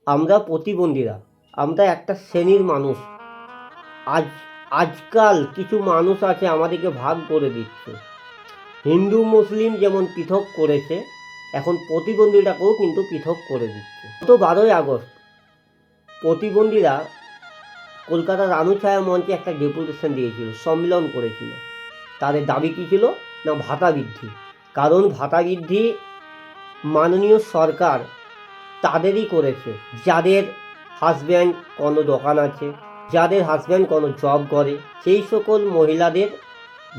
আমরা প্রতিবন্ধীরা, আমরা একটা শ্রেণীর মানুষ। আজকাল কিছু মানুষ আছে আমাদেরকে ভাগ করে দিচ্ছে। হিন্দু মুসলিম যেমন পৃথক করেছে, এখন প্রতিবন্ধীটাকেও কিন্তু পৃথক করে দিচ্ছে। গত 12ই আগস্ট প্রতিবন্ধীরা কলকাতার রানুছায়া মঞ্চে একটা ডেপুটেশন দিয়েছিল, সম্মেলন করেছিল। তাদের দাবি কী ছিল না, ভাতা বৃদ্ধি। কারণ ভাতা বৃদ্ধি মাননীয় সরকার তাদেরই করেছে যাদের হাজব্যান্ড কোনো দোকান আছে, যাদের হাজব্যান্ড কোনো জব করে, সেই সকল মহিলাদের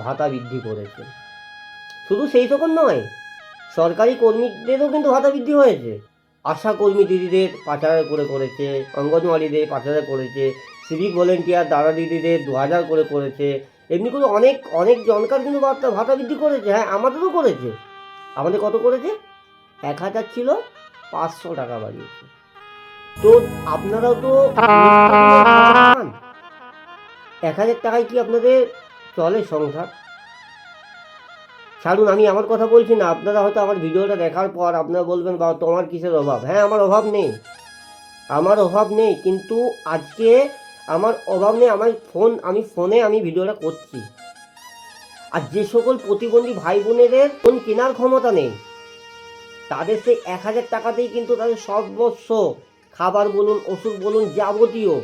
ভাতা বৃদ্ধি করেছে। শুধু সেই সকল নয়, সরকারি কর্মীদেরও কিন্তু ভাতা বৃদ্ধি হয়েছে। আশা কর্মী দিদিদের 5,000 করে করেছে, অঙ্গনওয়াড়িদের 5,000 করেছে, সিভিক ভলেন্টিয়ার দাদা দিদিদের 2,000 করে করেছে। এমনি করে অনেক জনকার কিন্তু ভাতা বৃদ্ধি করেছে। হ্যাঁ, আমাদেরও করেছে। আমাদের কত করেছে? 1,000 ছিল, 500 টাকা বাড়িয়েছে। তো আপনারাও তো 1,000 টাকায় কি আপনাদের চলে সংসার? ছাড়ুন, আমি আমার কথা বলছি না। আপনারা হয়তো আমার ভিডিওটা দেখার পর আপনারা বলবেন, বা তোমার কিসের অভাব? হ্যাঁ, আমার অভাব নেই, কিন্তু আজকে আমার অভাব নেই। আমি ফোনে ভিডিওটা করছি। আর যে সকল প্রতিবন্ধী ভাই বোনেদের ফোন কেনার ক্ষমতা নেই, তাদের সেই 1,000 টাকাতেই কিন্তু তাদের সর্বস্ব, খাবার বলুন, ওষুধ বলুন, যাবতীয়।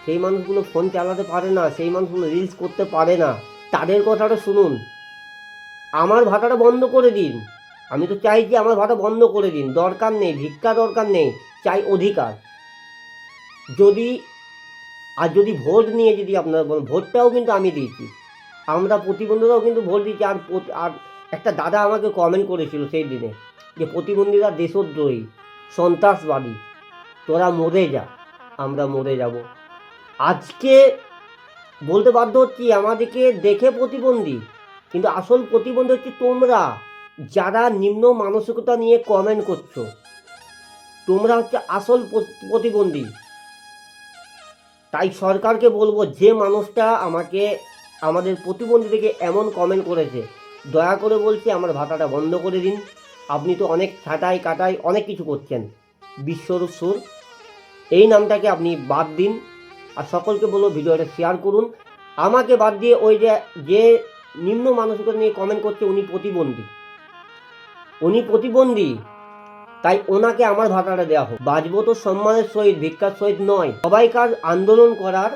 সেই মানুষগুলো ফোন চালাতে পারে না, সেই মানুষগুলো রিলস করতে পারে না। তাদের কথাটা শুনুন। আমার ভাতাটা বন্ধ করে দিন। আমি তো চাইছি আমার ভাতা বন্ধ করে দিন। দরকার নেই ভিক্ষা, দরকার নেই, চাই অধিকার। যদি ভোট নিয়ে যদি আপনারা বলেন, ভোটটাও কিন্তু আমি দিয়েছি, আমরা প্রতিবন্ধীরাও কিন্তু ভোট দিচ্ছি। আর একটা দাদা আমাকে কমেন্ট করেছিল সেই দিনে যে প্রতিবন্ধীরা দেশদ্রোহী, সন্ত্রাসবাদী, তোরা মরে যা। আমরা মরে যাব। আজকে বলতে বাধ্য হচ্ছি, আমাদেরকে দেখে প্রতিবন্ধী, কিন্তু আসল প্রতিবন্ধী হচ্ছে তোমরা, যারা নিম্ন মানসিকতা নিয়ে কমেন্ট করছো। তোমরা হচ্ছে আসল প্রতিবন্ধী। তাই সরকারকে বলবো, যে মানুষটা আমাদের প্রতিবন্ধী থেকে এমন কমেন্ট করেছে, দয়া করে বলছি আমার ভাতাটা বন্ধ করে দিন। আপনি তো অনেক ছাঁটাই কাটাই অনেক কিছু করছেন। বিশ্বরূপ সুর, এই নামটাকে আপনি বাদ দিন। আর সকলকে বলবো ভিডিওটা শেয়ার করুন। আমাকে বাদ দিয়ে ওই যে নিম্ন মানসিকতা নিয়ে কমেন্ট করছে, উনি প্রতিবন্ধী, তাই ওনাকে আমার ভাতাটা দেওয়া হোক। বাঁচবো তো সম্মানের সহিত, ভিক্ষার সহিত নয়। সবাইকার আন্দোলন করার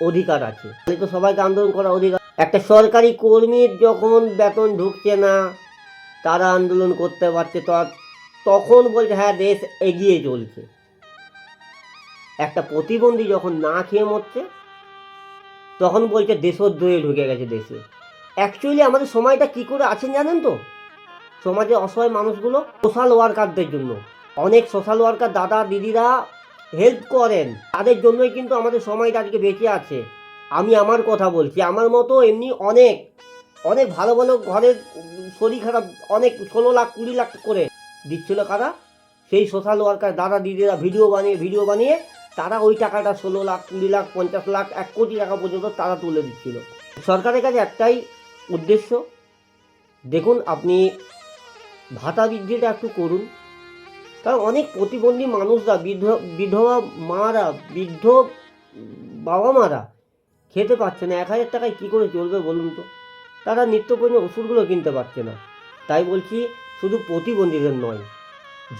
অধিকার আছে, তো সবাইকে আন্দোলন করার অধিকার। একটা সরকারি কর্মীর যখন বেতন ঢুকছে না, তারা আন্দোলন করতে পারছে, তখন বলছে হ্যাঁ দেশ এগিয়ে চলছে। একটা প্রতিবন্ধী যখন না খেয়ে মরছে, তখন বলছে দেশদ্রোহী ঢুকে গেছে দেশে। অ্যাকচুয়ালি আমাদের সময়টা কি করে আছেন জানেন তো? সমাজে অসহায় মানুষগুলো, সোশ্যাল ওয়ার্কারদের জন্য। অনেক সোশ্যাল ওয়ার্কার দাদা দিদিরা হেল্প করেন, তাদের জন্যই কিন্তু আমাদের সমাজটা আজকে বেঁচে আছে। আমি আমার কথা বলছি, আমার মতো এমনি অনেক ভালো ভালো ঘরের শরীর খারাপ, অনেক 16 লাখ 20 লাখ করে দিচ্ছিল কারা? সেই সোশ্যাল ওয়ার্কার দাদা দিদিরা ভিডিও বানিয়ে তারা ওই টাকাটা 16 লাখ 20 লাখ 50 লাখ 1 কোটি টাকা পর্যন্ত তারা তুলে দিচ্ছিল। সরকারের কাছে একটাই উদ্দেশ্য, দেখুন আপনি ভাতা বৃদ্ধিটা একটু করুন। কারণ অনেক প্রতিবন্ধী মানুষরা, বিধবা মারা, বৃদ্ধ বাবা মারা খেতে পাচ্ছে না। 1,000 টাকায় কী করে চলবে বলুন তো? তারা নিত্য প্রয়োজনীয় ওষুধগুলো কিনতে পারছে না। তাই বলছি, শুধু প্রতিবন্ধীদের নয়,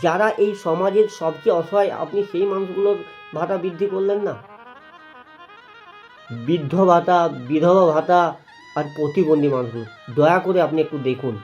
যারা এই সমাজের সবচেয়ে অসহায়, আপনি সেই মানুষগুলোর ভাতা বৃদ্ধি করলেন না। বৃদ্ধ ভাতা, বিধবা ভাতা আর প্রতিবন্ধী মানুষগুলো দয়া করে আপনি একটু দেখুন।